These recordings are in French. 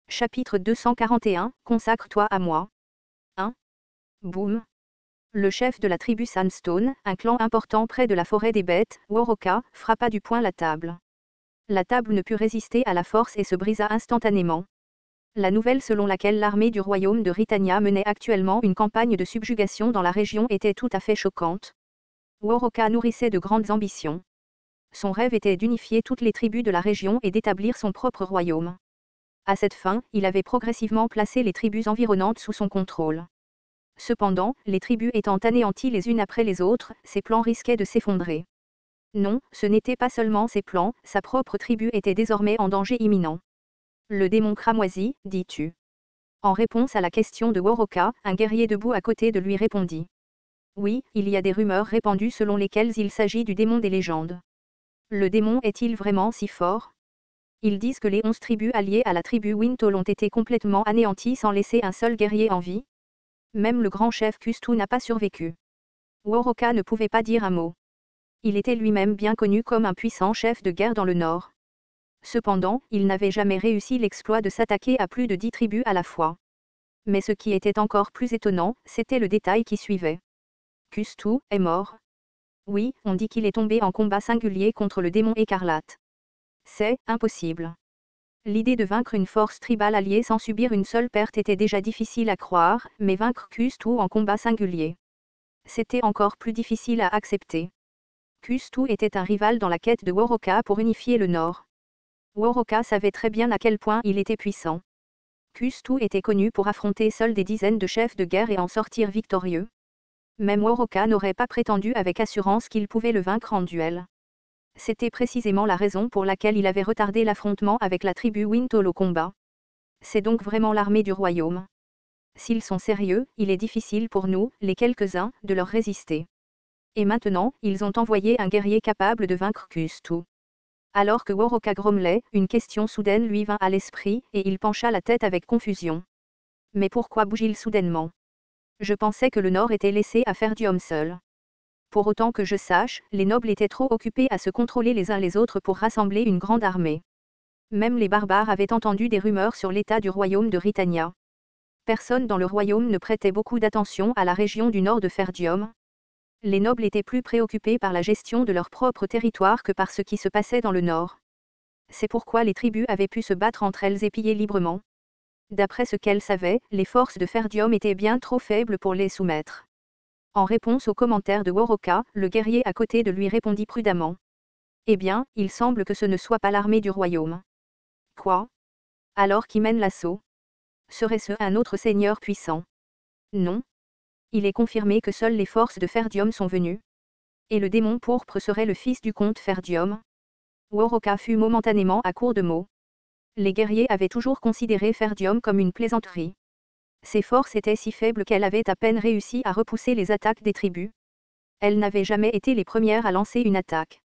Chapitre 241, Consacre-toi à moi. 1. Boum. Le chef de la tribu Sandstone, un clan important près de la forêt des bêtes, Woroka, frappa du poing la table. La table ne put résister à la force et se brisa instantanément. La nouvelle selon laquelle l'armée du royaume de Ritania menait actuellement une campagne de subjugation dans la région était tout à fait choquante. Woroka nourrissait de grandes ambitions. Son rêve était d'unifier toutes les tribus de la région et d'établir son propre royaume. À cette fin, il avait progressivement placé les tribus environnantes sous son contrôle. Cependant, les tribus étant anéanties les unes après les autres, ses plans risquaient de s'effondrer. Non, ce n'était pas seulement ses plans, sa propre tribu était désormais en danger imminent. Le démon cramoisi, dis-tu? En réponse à la question de Woroka, un guerrier debout à côté de lui répondit. Oui, il y a des rumeurs répandues selon lesquelles il s'agit du démon des légendes. Le démon est-il vraiment si fort? Ils disent que les 11 tribus alliées à la tribu Wintol ont été complètement anéanties sans laisser un seul guerrier en vie. Même le grand chef Kustu n'a pas survécu. Woroka ne pouvait pas dire un mot. Il était lui-même bien connu comme un puissant chef de guerre dans le nord. Cependant, il n'avait jamais réussi l'exploit de s'attaquer à plus de 10 tribus à la fois. Mais ce qui était encore plus étonnant, c'était le détail qui suivait. Kustu est mort. Oui, on dit qu'il est tombé en combat singulier contre le démon écarlate. C'est impossible. L'idée de vaincre une force tribale alliée sans subir une seule perte était déjà difficile à croire, mais vaincre Kustu en combat singulier. C'était encore plus difficile à accepter. Kustu était un rival dans la quête de Woroka pour unifier le Nord. Woroka savait très bien à quel point il était puissant. Kustu était connu pour affronter seul des dizaines de chefs de guerre et en sortir victorieux. Même Woroka n'aurait pas prétendu avec assurance qu'il pouvait le vaincre en duel. C'était précisément la raison pour laquelle il avait retardé l'affrontement avec la tribu Wintol au combat. C'est donc vraiment l'armée du royaume. S'ils sont sérieux, il est difficile pour nous, les quelques-uns, de leur résister. Et maintenant, ils ont envoyé un guerrier capable de vaincre Kustu. Alors que Woroka grommelait, une question soudaine lui vint à l'esprit, et il pencha la tête avec confusion. Mais pourquoi bouge-t-il soudainement? Je pensais que le Nord était laissé à Ferdium seul. Pour autant que je sache, les nobles étaient trop occupés à se contrôler les uns les autres pour rassembler une grande armée. Même les barbares avaient entendu des rumeurs sur l'état du royaume de Ritania. Personne dans le royaume ne prêtait beaucoup d'attention à la région du nord de Ferdium. Les nobles étaient plus préoccupés par la gestion de leur propre territoire que par ce qui se passait dans le nord. C'est pourquoi les tribus avaient pu se battre entre elles et piller librement. D'après ce qu'elles savaient, les forces de Ferdium étaient bien trop faibles pour les soumettre. En réponse aux commentaires de Woroka, le guerrier à côté de lui répondit prudemment. Eh bien, il semble que ce ne soit pas l'armée du royaume. Quoi? Alors qui mène l'assaut? Serait-ce un autre seigneur puissant? Non. Il est confirmé que seules les forces de Ferdium sont venues. Et le démon pourpre serait le fils du comte Ferdium. Woroka fut momentanément à court de mots. Les guerriers avaient toujours considéré Ferdium comme une plaisanterie. Ses forces étaient si faibles qu'elle avait à peine réussi à repousser les attaques des tribus. Elles n'avaient jamais été les premières à lancer une attaque.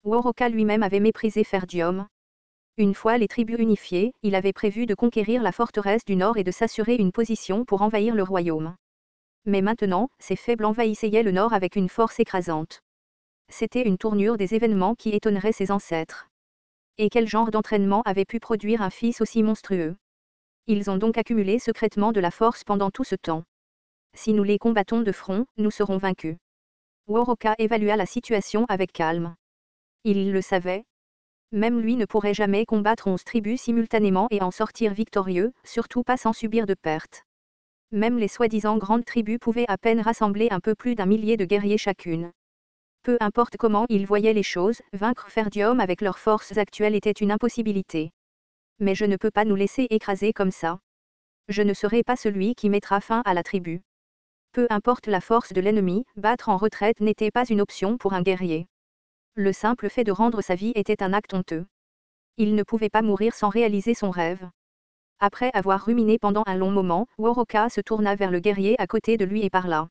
Woroka lui-même avait méprisé Ferdium. Une fois les tribus unifiées, il avait prévu de conquérir la forteresse du nord et de s'assurer une position pour envahir le royaume. Mais maintenant, ces faibles envahissaient le nord avec une force écrasante. C'était une tournure des événements qui étonnerait ses ancêtres. Et quel genre d'entraînement avait pu produire un fils aussi monstrueux? Ils ont donc accumulé secrètement de la force pendant tout ce temps. Si nous les combattons de front, nous serons vaincus. Woroka évalua la situation avec calme. Il le savait. Même lui ne pourrait jamais combattre 11 tribus simultanément et en sortir victorieux, surtout pas sans subir de pertes. Même les soi-disant grandes tribus pouvaient à peine rassembler un peu plus d'1 millier de guerriers chacune. Peu importe comment ils voyaient les choses, vaincre Ferdium avec leurs forces actuelles était une impossibilité. Mais je ne peux pas nous laisser écraser comme ça. Je ne serai pas celui qui mettra fin à la tribu. Peu importe la force de l'ennemi, battre en retraite n'était pas une option pour un guerrier. Le simple fait de rendre sa vie était un acte honteux. Il ne pouvait pas mourir sans réaliser son rêve. Après avoir ruminé pendant un long moment, Woroka se tourna vers le guerrier à côté de lui et parla.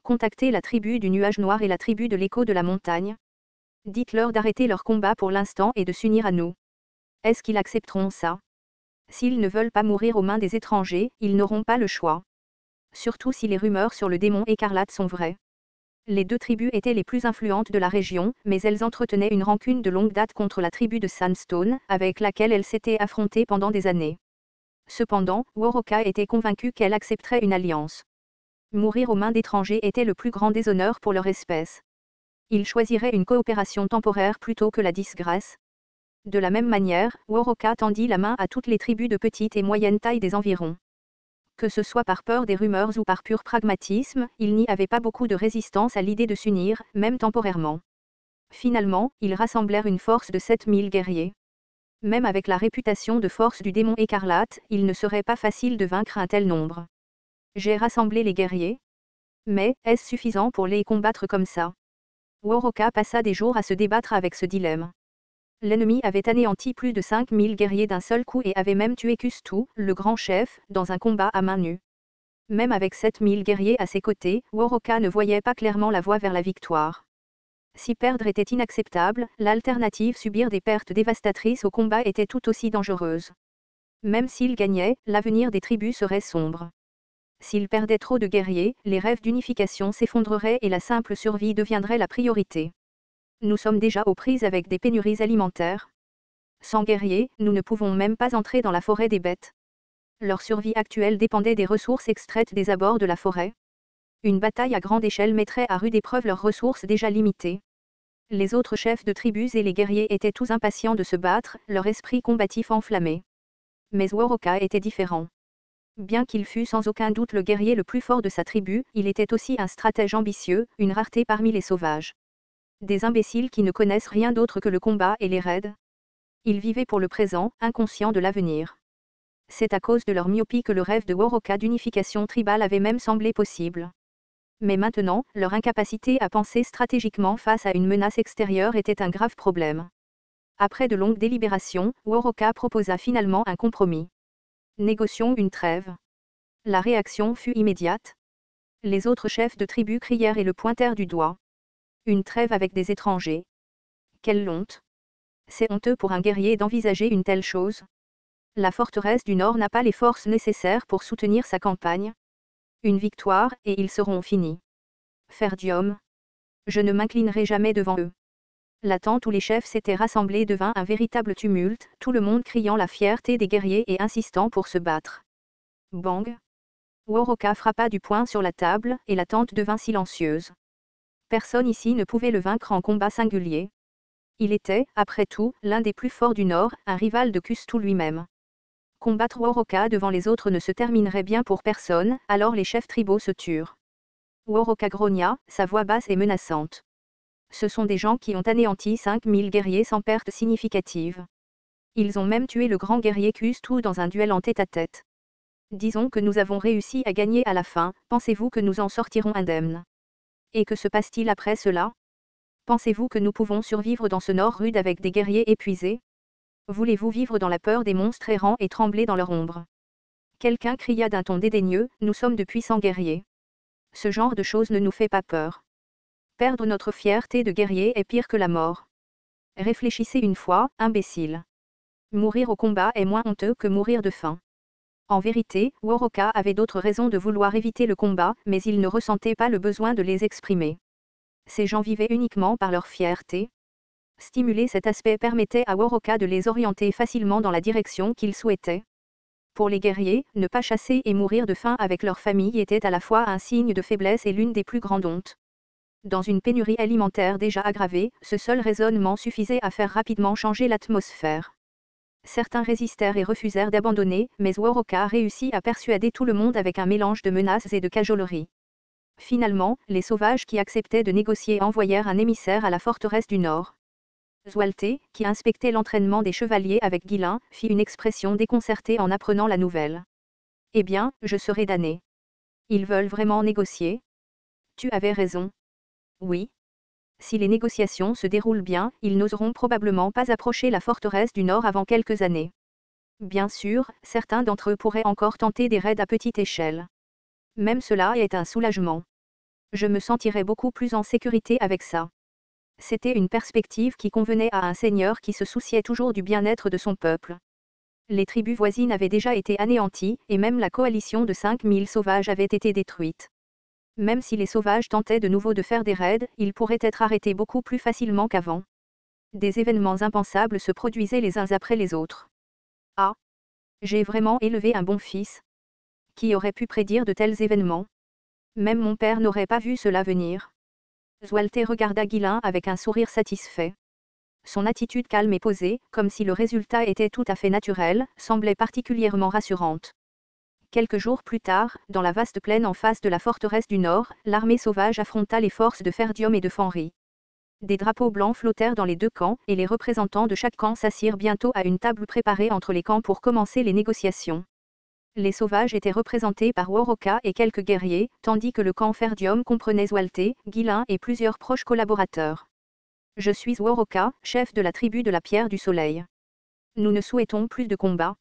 Contactez la tribu du nuage noir et la tribu de l'écho de la montagne. Dites-leur d'arrêter leur combat pour l'instant et de s'unir à nous. Est-ce qu'ils accepteront ça? S'ils ne veulent pas mourir aux mains des étrangers, ils n'auront pas le choix. Surtout si les rumeurs sur le démon écarlate sont vraies. Les deux tribus étaient les plus influentes de la région, mais elles entretenaient une rancune de longue date contre la tribu de Sandstone, avec laquelle elles s'étaient affrontées pendant des années. Cependant, Waroka était convaincue qu'elle accepterait une alliance. Mourir aux mains d'étrangers était le plus grand déshonneur pour leur espèce. Ils choisiraient une coopération temporaire plutôt que la disgrâce. De la même manière, Waroka tendit la main à toutes les tribus de petite et moyenne taille des environs. Que ce soit par peur des rumeurs ou par pur pragmatisme, il n'y avait pas beaucoup de résistance à l'idée de s'unir, même temporairement. Finalement, ils rassemblèrent une force de 7000 guerriers. Même avec la réputation de force du démon écarlate, il ne serait pas facile de vaincre un tel nombre. J'ai rassemblé les guerriers. Mais, est-ce suffisant pour les combattre comme ça? Waroka passa des jours à se débattre avec ce dilemme. L'ennemi avait anéanti plus de 5000 guerriers d'un seul coup et avait même tué Kustu, le grand chef, dans un combat à main nue. Même avec 7000 guerriers à ses côtés, Waroka ne voyait pas clairement la voie vers la victoire. Si perdre était inacceptable, l'alternative subir des pertes dévastatrices au combat était tout aussi dangereuse. Même s'il gagnait, l'avenir des tribus serait sombre. S'il perdait trop de guerriers, les rêves d'unification s'effondreraient et la simple survie deviendrait la priorité. Nous sommes déjà aux prises avec des pénuries alimentaires. Sans guerriers, nous ne pouvons même pas entrer dans la forêt des bêtes. Leur survie actuelle dépendait des ressources extraites des abords de la forêt. Une bataille à grande échelle mettrait à rude épreuve leurs ressources déjà limitées. Les autres chefs de tribus et les guerriers étaient tous impatients de se battre, leur esprit combatif enflammé. Mais Waroka était différent. Bien qu'il fût sans aucun doute le guerrier le plus fort de sa tribu, il était aussi un stratège ambitieux, une rareté parmi les sauvages. Des imbéciles qui ne connaissent rien d'autre que le combat et les raids. Ils vivaient pour le présent, inconscients de l'avenir. C'est à cause de leur myopie que le rêve de Waroka d'unification tribale avait même semblé possible. Mais maintenant, leur incapacité à penser stratégiquement face à une menace extérieure était un grave problème. Après de longues délibérations, Waroka proposa finalement un compromis. Négocions une trêve. La réaction fut immédiate. Les autres chefs de tribu crièrent et le pointèrent du doigt. Une trêve avec des étrangers. Quelle honte! C'est honteux pour un guerrier d'envisager une telle chose. La forteresse du Nord n'a pas les forces nécessaires pour soutenir sa campagne. Une victoire, et ils seront finis. Ferdium. Je ne m'inclinerai jamais devant eux. La tente où les chefs s'étaient rassemblés devint un véritable tumulte, tout le monde criant la fierté des guerriers et insistant pour se battre. Bang! Waroka frappa du poing sur la table, et la tente devint silencieuse. Personne ici ne pouvait le vaincre en combat singulier. Il était, après tout, l'un des plus forts du Nord, un rival de Kustu lui-même. Combattre Waroka devant les autres ne se terminerait bien pour personne, alors les chefs tribaux se turent. Waroka grogna, sa voix basse et menaçante. Ce sont des gens qui ont anéanti 5000 guerriers sans perte significative. Ils ont même tué le grand guerrier Kustu dans un duel en tête-à-tête. Disons que nous avons réussi à gagner à la fin, pensez-vous que nous en sortirons indemnes? Et que se passe-t-il après cela? Pensez-vous que nous pouvons survivre dans ce Nord rude avec des guerriers épuisés? Voulez-vous vivre dans la peur des monstres errants et trembler dans leur ombre? Quelqu'un cria d'un ton dédaigneux, nous sommes de puissants guerriers. Ce genre de choses ne nous fait pas peur. Perdre notre fierté de guerrier est pire que la mort. Réfléchissez une fois, imbécile. Mourir au combat est moins honteux que mourir de faim. En vérité, Waroka avait d'autres raisons de vouloir éviter le combat, mais il ne ressentait pas le besoin de les exprimer. Ces gens vivaient uniquement par leur fierté. Stimuler cet aspect permettait à Waroka de les orienter facilement dans la direction qu'il souhaitait. Pour les guerriers, ne pas chasser et mourir de faim avec leur famille était à la fois un signe de faiblesse et l'une des plus grandes hontes. Dans une pénurie alimentaire déjà aggravée, ce seul raisonnement suffisait à faire rapidement changer l'atmosphère. Certains résistèrent et refusèrent d'abandonner, mais Waroka réussit à persuader tout le monde avec un mélange de menaces et de cajolerie. Finalement, les sauvages qui acceptaient de négocier envoyèrent un émissaire à la forteresse du Nord. Zwalte, qui inspectait l'entraînement des chevaliers avec Guilin, fit une expression déconcertée en apprenant la nouvelle. « Eh bien, je serai damné. Ils veulent vraiment négocier? Tu avais raison. Oui. Si les négociations se déroulent bien, ils n'oseront probablement pas approcher la forteresse du Nord avant quelques années. Bien sûr, certains d'entre eux pourraient encore tenter des raids à petite échelle. Même cela est un soulagement. Je me sentirais beaucoup plus en sécurité avec ça. » C'était une perspective qui convenait à un seigneur qui se souciait toujours du bien-être de son peuple. Les tribus voisines avaient déjà été anéanties, et même la coalition de 5000 sauvages avait été détruite. Même si les sauvages tentaient de nouveau de faire des raids, ils pourraient être arrêtés beaucoup plus facilement qu'avant. Des événements impensables se produisaient les uns après les autres. Ah! J'ai vraiment élevé un bon fils. Qui aurait pu prédire de tels événements? Même mon père n'aurait pas vu cela venir. Zwelte regarda Guilain avec un sourire satisfait. Son attitude calme et posée, comme si le résultat était tout à fait naturel, semblait particulièrement rassurante. Quelques jours plus tard, dans la vaste plaine en face de la forteresse du Nord, l'armée sauvage affronta les forces de Ferdium et de Fenris. Des drapeaux blancs flottèrent dans les deux camps, et les représentants de chaque camp s'assirent bientôt à une table préparée entre les camps pour commencer les négociations. Les sauvages étaient représentés par Woroka et quelques guerriers, tandis que le camp Ferdium comprenait Zwelte, Guilain et plusieurs proches collaborateurs. Je suis Woroka, chef de la tribu de la Pierre du Soleil. Nous ne souhaitons plus de combat.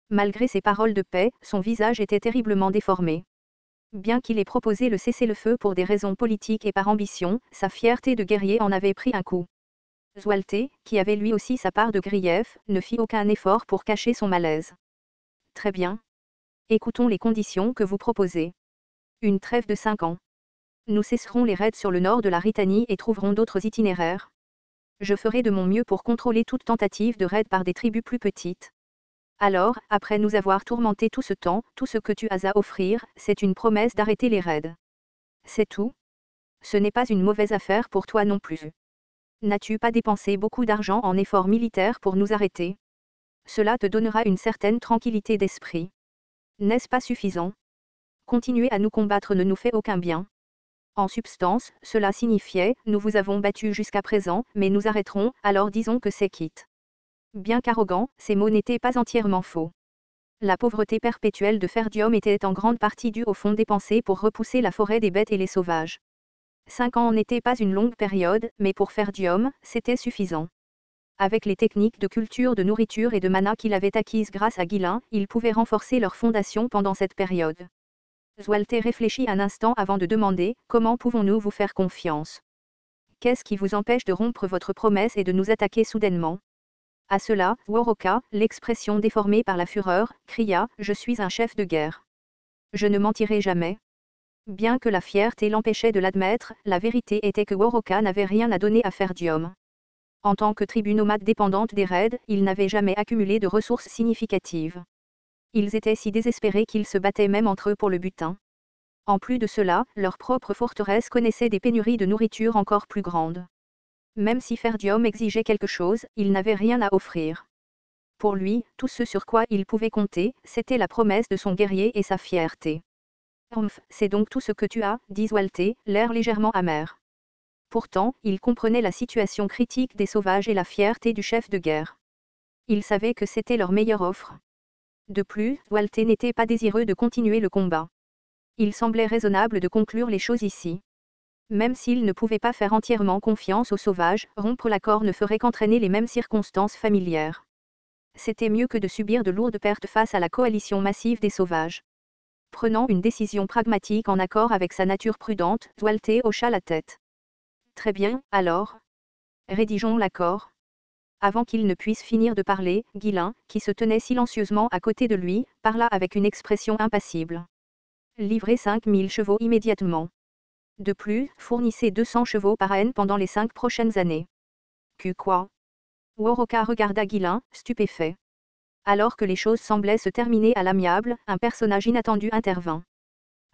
Malgré ces paroles de paix, son visage était terriblement déformé. Bien qu'il ait proposé le cessez-le-feu pour des raisons politiques et par ambition, sa fierté de guerrier en avait pris un coup. Zwelte, qui avait lui aussi sa part de grief, ne fit aucun effort pour cacher son malaise. Très bien. Écoutons les conditions que vous proposez. Une trêve de 5 ans. Nous cesserons les raids sur le nord de la Rhétanie et trouverons d'autres itinéraires. Je ferai de mon mieux pour contrôler toute tentative de raid par des tribus plus petites. Alors, après nous avoir tourmenté tout ce temps, tout ce que tu as à offrir, c'est une promesse d'arrêter les raids. C'est tout? Ce n'est pas une mauvaise affaire pour toi non plus. N'as-tu pas dépensé beaucoup d'argent en efforts militaires pour nous arrêter? Cela te donnera une certaine tranquillité d'esprit. N'est-ce pas suffisant? Continuer à nous combattre ne nous fait aucun bien. En substance, cela signifiait, nous vous avons battu jusqu'à présent, mais nous arrêterons, alors disons que c'est quitte. Bien qu'arrogant, ces mots n'étaient pas entièrement faux. La pauvreté perpétuelle de Ferdium était en grande partie due aux fonds dépensés pour repousser la forêt des bêtes et les sauvages. 5 ans n'était pas une longue période, mais pour Ferdium, c'était suffisant. Avec les techniques de culture de nourriture et de mana qu'il avait acquises grâce à Guilain, il pouvait renforcer leur fondation pendant cette période. Zwelte réfléchit un instant avant de demander « Comment pouvons-nous vous faire confiance? Qu'est-ce qui vous empêche de rompre votre promesse et de nous attaquer soudainement ?» À cela, Woroka, l'expression déformée par la fureur, cria « Je suis un chef de guerre. Je ne mentirai jamais. » Bien que la fierté l'empêchait de l'admettre, la vérité était que Woroka n'avait rien à donner à Ferdium. En tant que tribu nomade dépendante des raids, ils n'avaient jamais accumulé de ressources significatives. Ils étaient si désespérés qu'ils se battaient même entre eux pour le butin. En plus de cela, leur propre forteresse connaissait des pénuries de nourriture encore plus grandes. Même si Ferdium exigeait quelque chose, il n'avait rien à offrir. Pour lui, tout ce sur quoi il pouvait compter, c'était la promesse de son guerrier et sa fierté. C'est donc tout ce que tu as, dit Zwelte, l'air légèrement amer. Pourtant, il comprenait la situation critique des sauvages et la fierté du chef de guerre. Il savait que c'était leur meilleure offre. De plus, Zwelte n'était pas désireux de continuer le combat. Il semblait raisonnable de conclure les choses ici. Même s'il ne pouvait pas faire entièrement confiance aux sauvages, rompre l'accord ne ferait qu'entraîner les mêmes circonstances familières. C'était mieux que de subir de lourdes pertes face à la coalition massive des sauvages. Prenant une décision pragmatique en accord avec sa nature prudente, Zwelte hocha la tête. Très bien, alors. Rédigeons l'accord. Avant qu'il ne puisse finir de parler, Guilain, qui se tenait silencieusement à côté de lui, parla avec une expression impassible. Livrez 5000 chevaux immédiatement. De plus, fournissez 200 chevaux par an pendant les 5 prochaines années. Que quoi? Woroka regarda Guilain, stupéfait. Alors que les choses semblaient se terminer à l'amiable, un personnage inattendu intervint.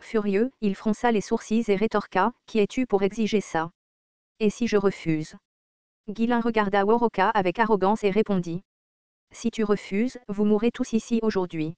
Furieux, il fronça les sourcils et rétorqua, « Qui es-tu pour exiger ça? Et si je refuse ?» Guilain regarda Woroka avec arrogance et répondit. « Si tu refuses, vous mourrez tous ici aujourd'hui. »